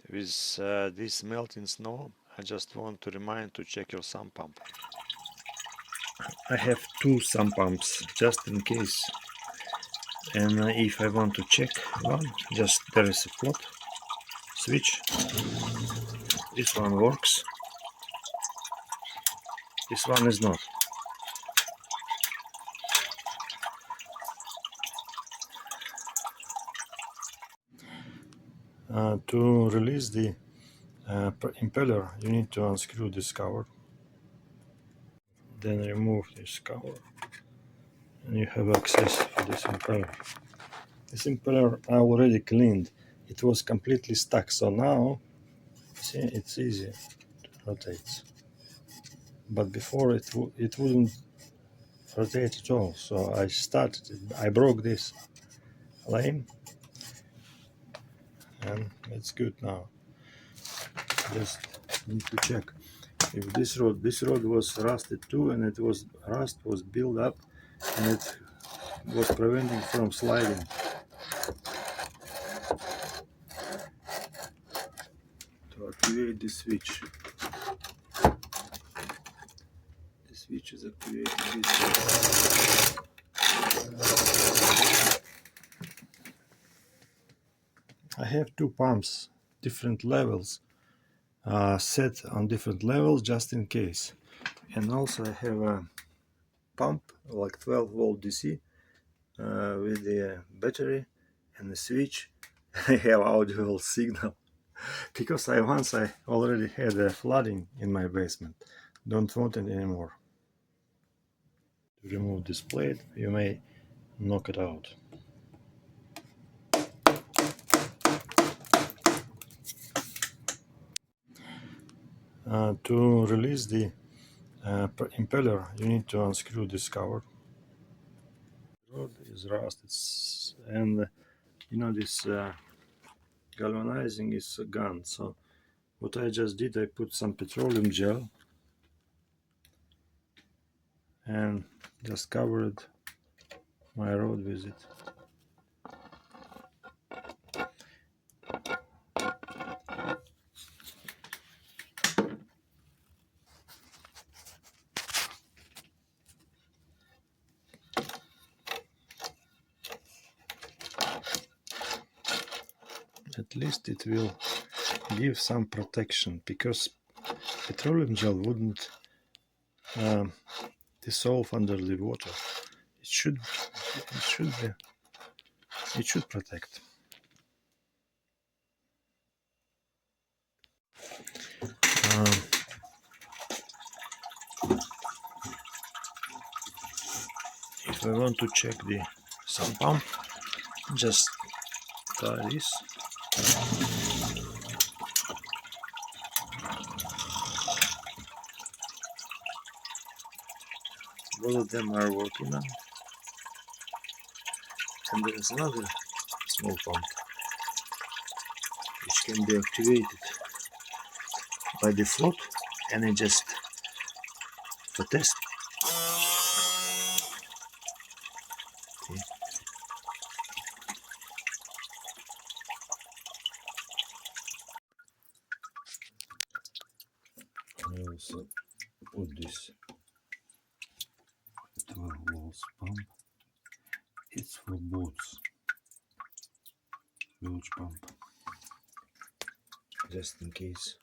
With this melting snow, I just want to remind to check your sump pump. I have two sump pumps just in case, and if I want to check one, just there is a plot switch. This one works, this one is not. To release the impeller, you need to unscrew this cover, then remove this cover, and you have access to this impeller. This impeller I already cleaned. It was completely stuck, so now see, it's easy to rotate. But before it wouldn't rotate at all. So I broke this lane, and it's good now. Just need to check if this rod was rusted too, and rust was built up, and it was preventing from sliding. To activate the switch is activated this way. I have two pumps, different levels, set on different levels just in case. And also I have a pump like 12-volt DC with the battery and the switch. I have audio signal because I already had a flooding in my basement. Don't want it anymore. To remove this plate, you may knock it out. To release the impeller, you need to unscrew this cover. The rod is rusted, and you know this galvanizing is gone. So what I just did, I put some petroleum gel and just covered my rod with it. At least it will give some protection, because petroleum gel wouldn't dissolve under the water. It should protect. If I want to check the sump pump, just tie this. Both of them are working now. And there is another small pump which can be activated by default, and I just for test. Okay. I also put this 12-volt pump. It's for boats, bilge pump, just in case.